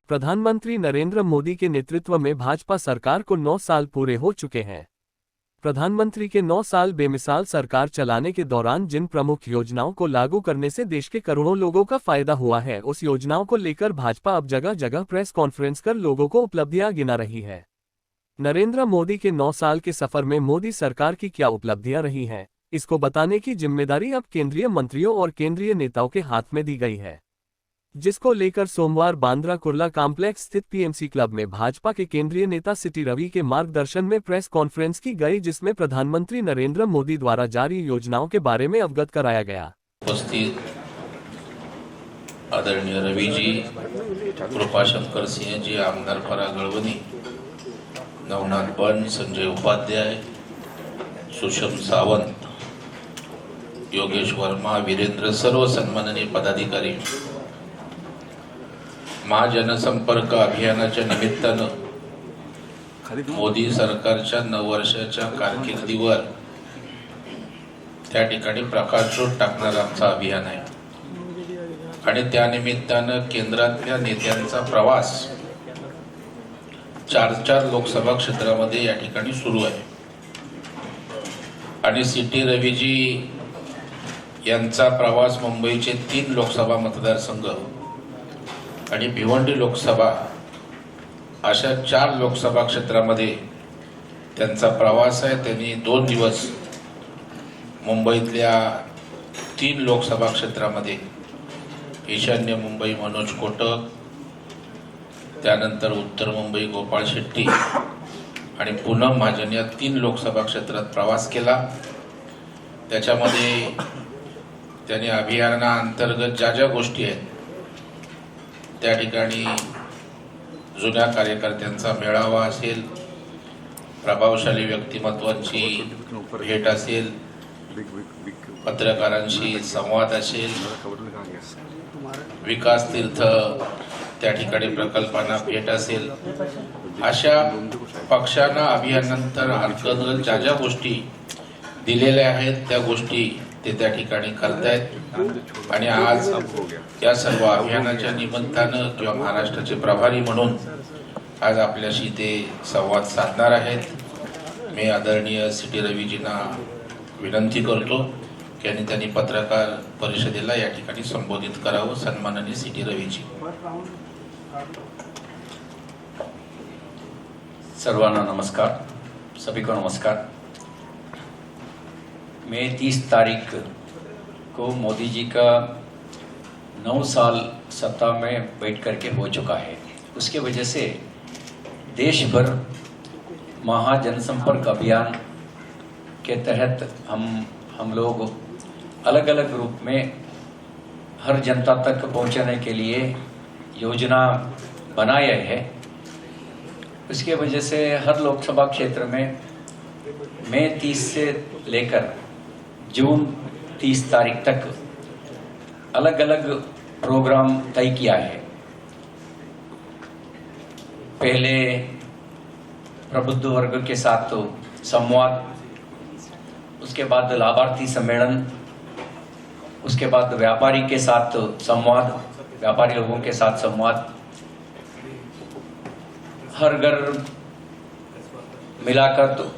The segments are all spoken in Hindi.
प्रधानमंत्री नरेंद्र मोदी के नेतृत्व में भाजपा सरकार को 9 साल पूरे हो चुके हैं। प्रधानमंत्री के 9 साल बेमिसाल सरकार चलाने के दौरान जिन प्रमुख योजनाओं को लागू करने से देश के करोड़ों लोगों का फायदा हुआ है, उस योजनाओं को लेकर भाजपा अब जगह जगह प्रेस कॉन्फ्रेंस कर लोगों को उपलब्धियां गिना रही है। नरेंद्र मोदी के 9 साल के सफर में मोदी सरकार की क्या उपलब्धियां रही हैं, इसको बताने की जिम्मेदारी अब केंद्रीय मंत्रियों और केंद्रीय नेताओं के हाथ में दी गई है, जिसको लेकर सोमवार बांद्रा कुर्ला कॉम्प्लेक्स स्थित पीएमसी क्लब में भाजपा के केंद्रीय नेता सिटी रवि के मार्गदर्शन में प्रेस कॉन्फ्रेंस की गई, जिसमें प्रधानमंत्री नरेंद्र मोदी द्वारा जारी योजनाओं के बारे में अवगत कराया गया। उपस्थित आदरणीय रवि जी, कृपाशंकर सिंह जी, आमदार पराग गळवणी, नवनाथ बन, संजय उपाध्याय, सुषम सावंत, योगेश वर्मा, वीरेंद्र, सर्व सन्माननीय पदाधिकारी, महाजनसंपर्क अभियानाच्या निमित्तानं मोदी सरकारच्या 9 वर्षाच्या कारकिर्दीवर त्या ठिकाणी प्रकाशझोत टाकणारं आमचं अभियान आहे आणि त्या निमित्तानं केंद्रातल्या नेत्यांचा प्रवास 4 लोकसभा क्षेत्रामध्ये या ठिकाणी सुरू आहे आणि सिटी रविजी यांचा प्रवास मुंबईचे 3 लोकसभा मतदारसंघ आणि भिवंडी लोकसभा अशा 4 लोकसभा क्षेत्रामध्ये त्यांचा प्रवास आहे। त्यांनी 2 दिवस मुंबईतल्या 3 लोकसभा क्षेत्रामध्ये ईशान्य मुंबई मनोज कोटक, त्यानंतर उत्तर मुंबई गोपाळ शेट्टी आणि पूनम महाजन या 3 लोकसभा क्षेत्रात प्रवास केला। त्याच्यामध्ये त्यांनी अभियानाअंतर्गत ज्या गोष्टी आहेत त्या ठिकाणी जुन्या कार्यकर्त्यांचा मेळावा असेल, प्रभावशाली व्यक्तिमत्वांची भेट असेल, पत्रकारांशी संवाद असेल, विकास तीर्थ त्या ठिकाणी प्रकल्पांना भेट असेल, अशा पक्षांना अभियानानंतर अंतर्गत ज्या गोष्टी दिलेल्या आहेत त्या गोष्टी ते त्या ठिकाणी करतायत आणि आज या सर्व अभियानाच्या निमित्तानं किंवा महाराष्ट्राचे प्रभारी म्हणून आज आपल्याशी ते संवाद साधणार आहेत। मी आदरणीय सिटी रविजींना विनंती करतो की त्यांनी पत्रकार परिषदेला या ठिकाणी संबोधित करावं। सन्माननीय सिटी रविजी। सर्वांना नमस्कार, सभी को नमस्कार। मई 30 तारीख को मोदी जी का 9 साल सत्ता में बैठ करके हो चुका है। उसके वजह से देश भर महाजनसंपर्क अभियान के तहत हम लोग अलग अलग रूप में हर जनता तक पहुंचाने के लिए योजना बनाए है। उसके वजह से हर लोकसभा क्षेत्र में मई 30 से लेकर जून 30 तारीख तक अलग अलग प्रोग्राम तय किया है। पहले प्रबुद्ध वर्ग के साथ संवाद, उसके बाद लाभार्थी सम्मेलन, उसके बाद व्यापारी के साथ संवाद, व्यापारी लोगों के साथ संवाद, हर घर मिलाकर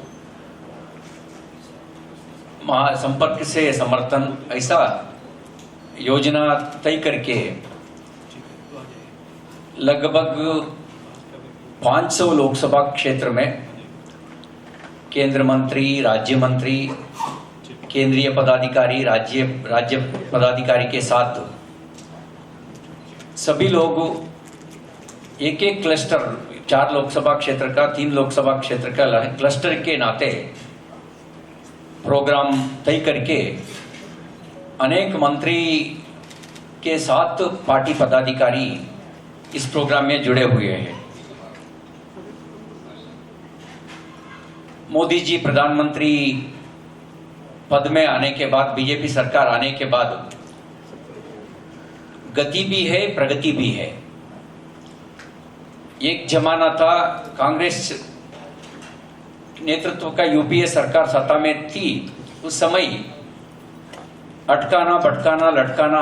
संपर्क से समर्थन, ऐसा योजना तय करके लगभग 500 लोकसभा क्षेत्र में केंद्र मंत्री, राज्य मंत्री, केंद्रीय पदाधिकारी, राज्य पदाधिकारी के साथ सभी लोग एक क्लस्टर, 4 लोकसभा क्षेत्र का, 3 लोकसभा क्षेत्र का क्लस्टर के नाते प्रोग्राम तय करके अनेक मंत्री के साथ पार्टी पदाधिकारी इस प्रोग्राम में जुड़े हुए हैं। मोदी जी प्रधानमंत्री पद में आने के बाद, बीजेपी सरकार आने के बाद गति भी है, प्रगति भी है। एक जमाना था कांग्रेस नेतृत्व का यूपीए सरकार सत्ता में थी, उस समय अटकाना, भटकाना, लटकाना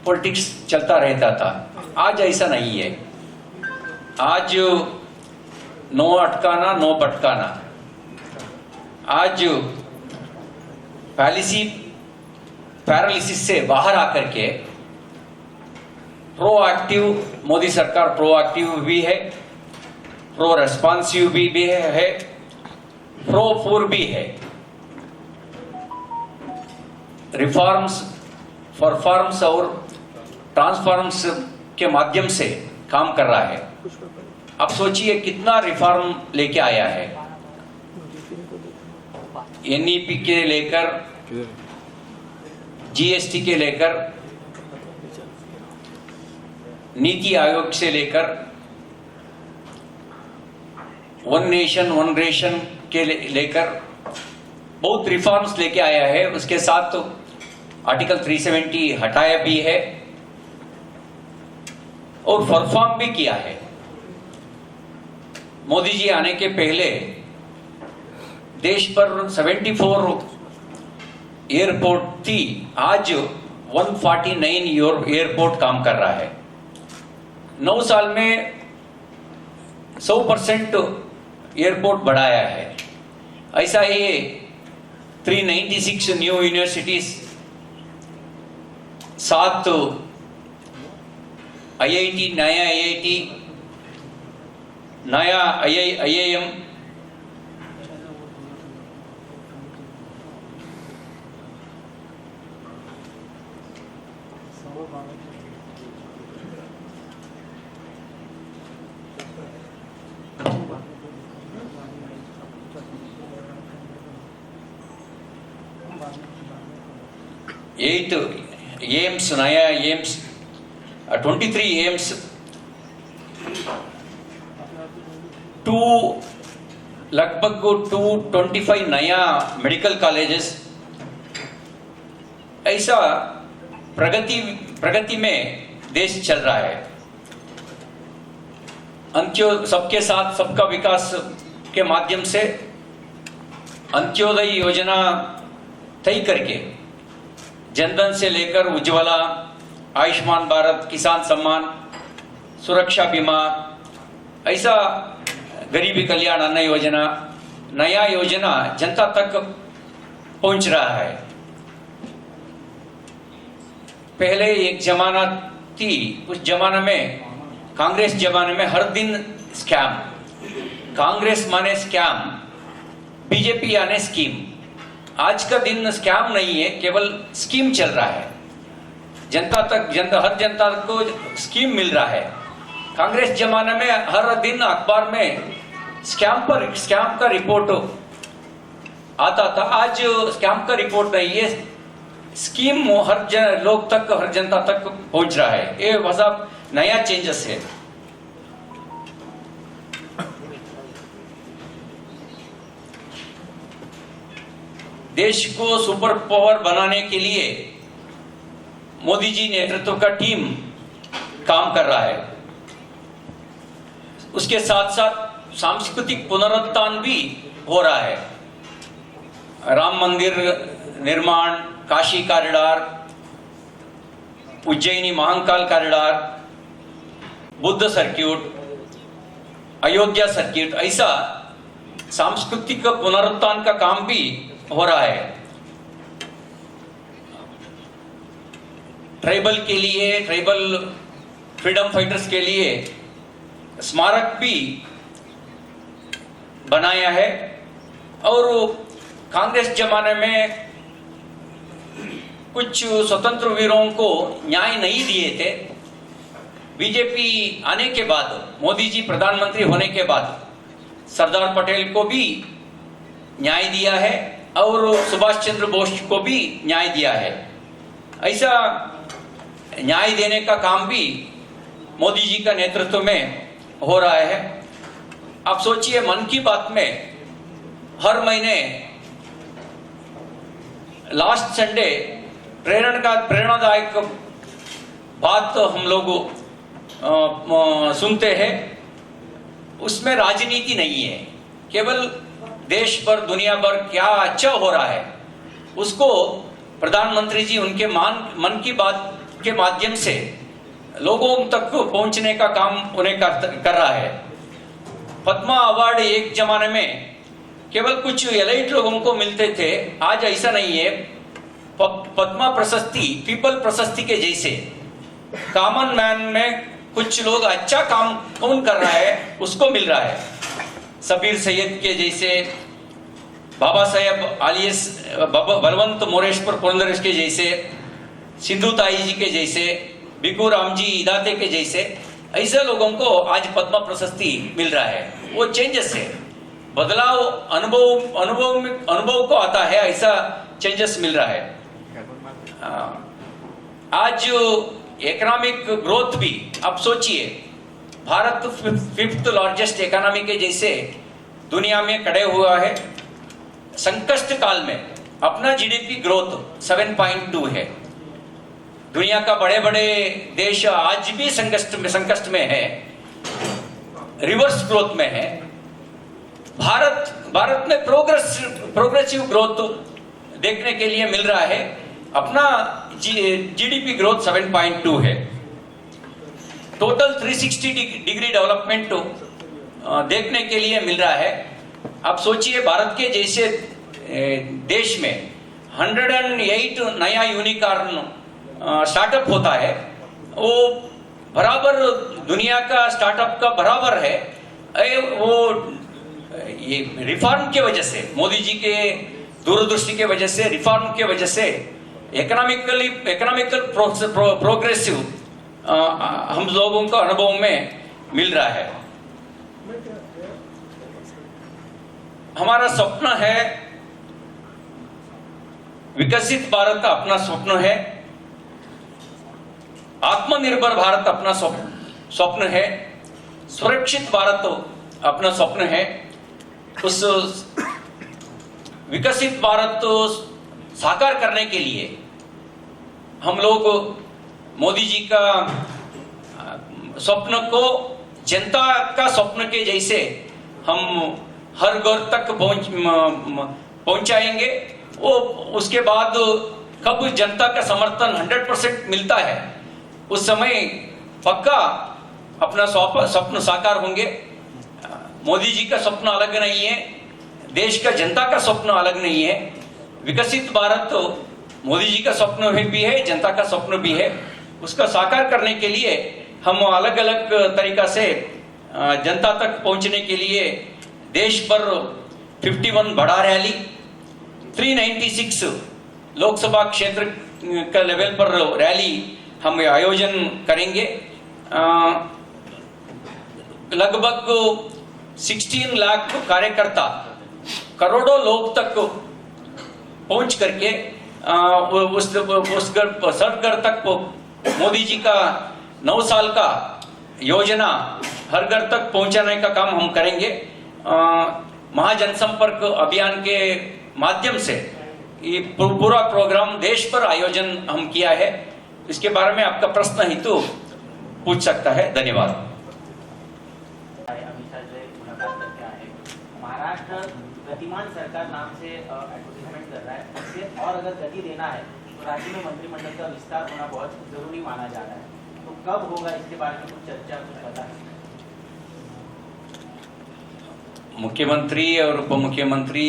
पॉलिटिक्स चलता रहता था। आज ऐसा नहीं है। आज नो अटकाना नो पटकाना, आज पॉलिसी पैरालिसिस से बाहर आकर के प्रोएक्टिव, मोदी सरकार प्रोएक्टिव भी है, प्रो रेस्पॉन्सिव भी है, प्रो फॉर भी है। रिफॉर्म्स, परफॉर्म्स और ट्रांसफॉर्म्स के माध्यम से काम कर रहा है। अब सोचिए कितना रिफॉर्म लेके आया है, एनईपी के लेकर, जीएसटी के लेकर, नीति आयोग से लेकर, वन नेशन वन रेशन के लेकर बहुत रिफॉर्म्स लेके आया है। उसके साथ तो आर्टिकल 370 हटाया भी है और परफॉर्म भी किया है। मोदी जी आने के पहले देश पर 74 एयरपोर्ट थी, आज 149 एयरपोर्ट काम कर रहा है। 9 साल में 100% एयरपोर्ट बढ़ाया है। ऐसा ये 396 न्यू यूनिवर्सिटीज, 7 IIT, नया IIT, नया IIM, एट एम्स, नया एम्स, 23 एम्स, 2 लगभग 225 नया मेडिकल कॉलेजेस। ऐसा प्रगति में देश चल रहा है। सबके साथ सबका विकास के माध्यम से अंत्योदय योजना तय करके जनधन से लेकर उज्ज्वला, आयुष्मान भारत, किसान सम्मान, सुरक्षा बीमा, ऐसा गरीबी कल्याण अन्न योजना, नया योजना जनता तक पहुंच रहा है। पहले एक जमाना थी, उस जमाने में, कांग्रेस जमाने में हर दिन स्कैम, कांग्रेस माने स्कैम, बीजेपी आने स्कीम। आज का दिन स्कैम नहीं है, केवल स्कीम चल रहा है। जनता तक, हर जनता को स्कीम मिल रहा है। कांग्रेस जमाने में हर दिन अखबार में स्कैम का रिपोर्ट आता था। आज स्कैम का रिपोर्ट नहीं है, स्कीम लोग तक, हर जनता तक पहुंच रहा है। ये वजह नया चेंजेस है। देश को सुपर पावर बनाने के लिए मोदी जी नेतृत्व का टीम काम कर रहा है। उसके साथ साथ सांस्कृतिक पुनरुत्थान भी हो रहा है। राम मंदिर निर्माण, Kashi corridor, Ujjaini Mahakal corridor, Buddha circuit, Ayodhya circuit, ऐसा सांस्कृतिक पुनरुत्थान का काम भी हो रहा है। ट्राइबल के लिए, ट्राइबल फ्रीडम फाइटर्स के लिए स्मारक भी बनाया है। और कांग्रेस जमाने में कुछ स्वतंत्र वीरों को न्याय नहीं दिए थे। बीजेपी आने के बाद, मोदी जी प्रधानमंत्री होने के बाद सरदार पटेल को भी न्याय दिया है और सुभाष चंद्र बोस को भी न्याय दिया है। ऐसा न्याय देने का काम भी मोदी जी का नेतृत्व में हो रहा है। आप सोचिए, मन की बात में हर महीने लास्ट संडे प्रेरणादायक बात हम लोग सुनते हैं। उसमें राजनीति नहीं है, केवल देश पर, दुनिया पर क्या अच्छा हो रहा है उसको प्रधानमंत्री जी उनके मन की बात के माध्यम से लोगों तक पहुंचने का काम उन्हें कर रहा है। पद्मा अवार्ड एक जमाने में केवल कुछ एलाइट लोगों को मिलते थे, आज ऐसा नहीं है। पद्मा प्रशस्ति पीपल प्रशस्ति के जैसे कॉमन मैन में कुछ लोग अच्छा काम कौन कर रहा है उसको मिल रहा है। सबीर सैयद के जैसे, बाबा साहेब आलियस बलवंत मोरेश्वर पुरंदरेश के जैसे, सिंधु ताई जी के जैसे, बिकू राम जी इदाते के जैसे, ऐसे लोगों को आज पद्मा प्रशस्ति मिल रहा है। वो चेंजेस है, बदलाव अनुभव को आता है, ऐसा चेंजेस मिल रहा है। आज इकोनॉमिक ग्रोथ भी, अब सोचिए भारत 5th लार्जेस्ट इकोनॉमी के जैसे दुनिया में खड़े हुआ है। संकट काल में अपना जीडीपी ग्रोथ 7.2 है। दुनिया का बड़े बड़े देश आज भी संकट में है, रिवर्स ग्रोथ में है। भारत में प्रोग्रेसिव ग्रोथ देखने के लिए मिल रहा है। अपना जीडीपी ग्रोथ 7.2 है। टोटल 360 डिग्री डेवलपमेंट देखने के लिए मिल रहा है। अब सोचिए भारत के जैसे देश में 108 नया यूनिकॉर्न स्टार्टअप होता है, वो बराबर दुनिया का स्टार्टअप का बराबर है। वो ये रिफॉर्म के वजह से, मोदी जी के दूरदृष्टि के वजह से, रिफॉर्म के वजह से इकोनॉमिकल प्रोग्रेसिव हम लोगों का अनुभव में मिल रहा है। हमारा स्वप्न है विकसित भारत, अपना स्वप्न है आत्मनिर्भर भारत, अपना स्वप्न है सुरक्षित भारत, अपना स्वप्न है। उस विकसित भारत साकार करने के लिए हम लोग मोदी जी का स्वप्न को जनता का स्वप्न के जैसे हम हर घर तक पहुंचाएंगे। वो उसके बाद कब जनता का समर्थन 100% मिलता है, उस समय पक्का अपना स्वप्न साकार होंगे। मोदी जी का स्वप्न अलग नहीं है, देश का जनता का स्वप्न अलग नहीं है। विकसित भारत मोदी जी का स्वप्न भी है, जनता का स्वप्न भी है। उसका साकार करने के लिए हम अलग अलग तरीका से जनता तक पहुंचने के लिए देश भर 51 बड़ा रैली, 396 लोकसभा क्षेत्र का लेवल पर रैली हम आयोजन करेंगे। लगभग 16 लाख कार्यकर्ता करोड़ों लोग तक पहुंच करके उस घर तक मोदी जी का 9 साल का योजना हर घर तक पहुंचाने का काम हम करेंगे। महाजनसंपर्क अभियान के माध्यम से ये पूरा प्रोग्राम देश पर आयोजन हम किया है। इसके बारे में आपका प्रश्न हेतु पूछ सकता है। धन्यवाद। महाराष्ट्र गतिमान सरकार नाम से एडवर्टाइजमेंट कर रहा है, इससे और अगर गति देना है तो राज्य में मंत्रिमंडल का विस्तार होना बहुत जरूरी माना जा रहा है। तो कब होगा, इसके बारे में कुछ चर्चा, कुछ पता है? मुख्यमंत्री और उप मुख्यमंत्री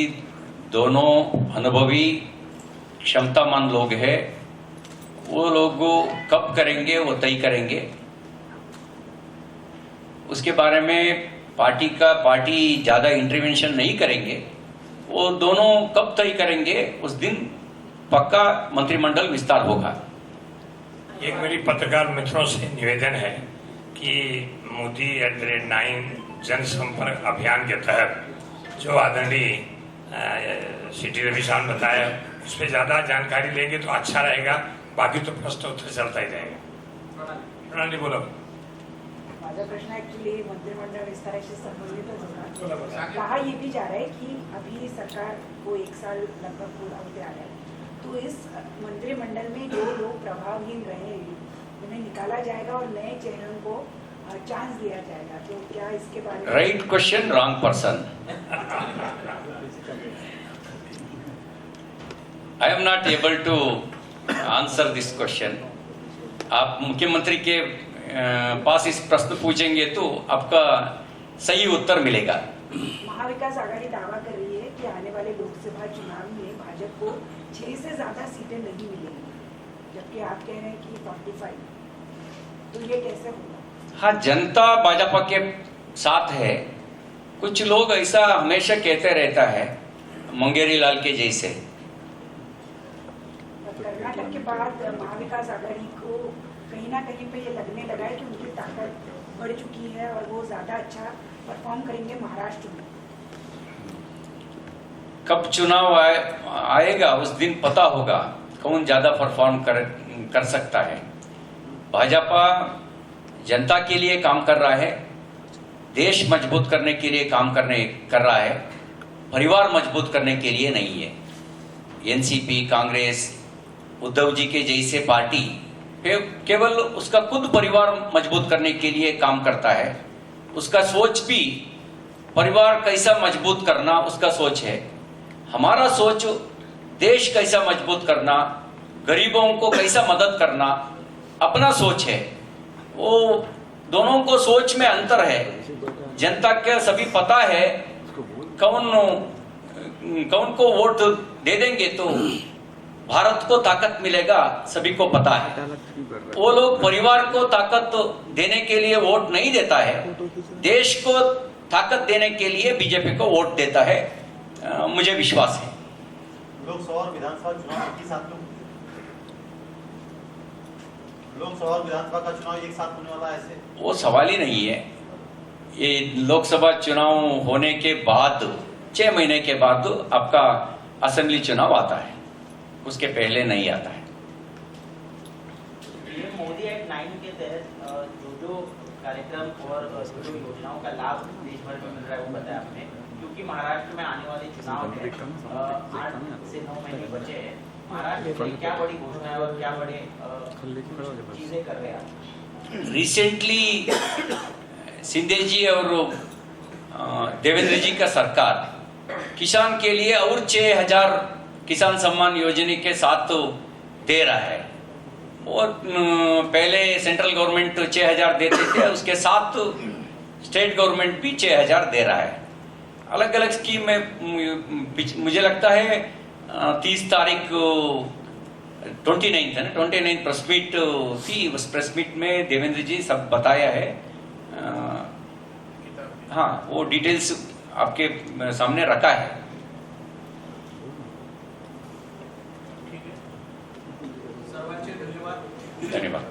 दोनों अनुभवी क्षमतामान लोग हैं। वो लोग कब करेंगे वो तय करेंगे। उसके बारे में पार्टी ज्यादा इंटरवेंशन नहीं करेंगे। वो दोनों कब तय करेंगे उस दिन पक्का मंत्रिमंडल विस्तार होगा। एक मेरी पत्रकार मित्रों से निवेदन है कि मोदी @9 जनसंपर्क अभियान के तहत जो आदरणीय सिटी रवि साहब ने बताया, उस पर ज्यादा जानकारी लेंगे तो अच्छा रहेगा। बाकी तो प्रश्न उत्तर चलता ही रहेगा। प्रणाली बोलो। माझा प्रश्न एक्चुअली मंत्रिमंडळ विस्ताराशी संबंधितच होता। कहा ये भी जा रहा है कि अभी सरकार को 1 साल लगभग पूरा होते आ रहा है, तो इस मंत्रिमंडल में जो लोग प्रभावहीन रहे उन्हें निकाला जाएगा और नए चेहरों को चांस दिया जाएगा। तो क्या इसके बारे में? Right question, wrong person. I am not able to answer this question. आप मुख्यमंत्री के पास इस प्रश्न पूछेंगे तो आपका सही उत्तर मिलेगा। महाविकास आघाड़ी दावा कर रही है कि आने वाले लोकसभा चुनाव में भाजपा को 6 से ज्यादा सीटें नहीं मिलेंगी, जबकि आप कह रहे हैं कि 45, तो ये कैसे होगा? हाँ, जनता भाजपा के साथ है। कुछ लोग ऐसा हमेशा कहते रहता है, मंगेरी लाल के जैसे। कर्नाटक के बाद महाविकास आघाड़ी को कहीं ना कहीं पे ये लगने लगा है कि उनकी ताकत बढ़ चुकी है और वो ज्यादा अच्छा परफॉर्म करेंगे महाराष्ट्र में। कब चुनाव आएगा उस दिन पता होगा कौन ज्यादा परफॉर्म कर सकता है। भाजपा जनता के लिए काम कर रहा है, देश मजबूत करने के लिए काम कर रहा है, परिवार मजबूत करने के लिए नहीं है। एनसीपी, कांग्रेस, उद्धव जी के जैसे पार्टी केवल उसका खुद परिवार मजबूत करने के लिए काम करता है। उसका सोच भी परिवार कैसा मजबूत करना उसका सोच है। हमारा सोच देश कैसा मजबूत करना, गरीबों को कैसा मदद करना अपना सोच है। वो दोनों को सोच में अंतर है। जनता के सभी पता है कौन को वोट दे देंगे तो भारत को ताकत मिलेगा, सभी को पता है। वो लोग परिवार को ताकत देने के लिए वोट नहीं देता है, देश को ताकत देने के लिए बीजेपी को वोट देता है, मुझे विश्वास है। लोकसभा और विधानसभा चुनाव एक ही साथ में, लोकसभा और विधानसभा का चुनाव एक साथ होने वाला है, ऐसे वो सवाल ही नहीं है। ये लोकसभा चुनाव होने के बाद 6 महीने के बाद आपका असेंबली चुनाव आता है, उसके पहले नहीं आता है। पीएम मोदी एक्ट 9 के तहत जो कार्यक्रम और जो योजनाओं का लाभ देश भर में मिल रहा है वो बताया आपने, क्योंकि महाराष्ट्र में आने वाले चुनाव है, 8 से 9 महीने बचे हैं। महाराष्ट्र में क्या बड़ी घोषणा और क्या बड़े चीजें कर रहे हैं आप? रिसेंटली शिंदे जी और देवेंद्र जी का सरकार किसान के लिए और 6,000 किसान सम्मान योजना के साथ दे रहा है। और पहले सेंट्रल गवर्नमेंट 6,000 देते थे, उसके साथ स्टेट गवर्नमेंट भी 6,000 दे रहा है। अलग अलग स्कीम में मुझे लगता है 30 तारीख 29 है ना, 29 प्रेस मीट थी। उस प्रेस मीट में देवेंद्र जी सब बताया है। हाँ, वो डिटेल्स आपके सामने रखा है। धन्यवाद।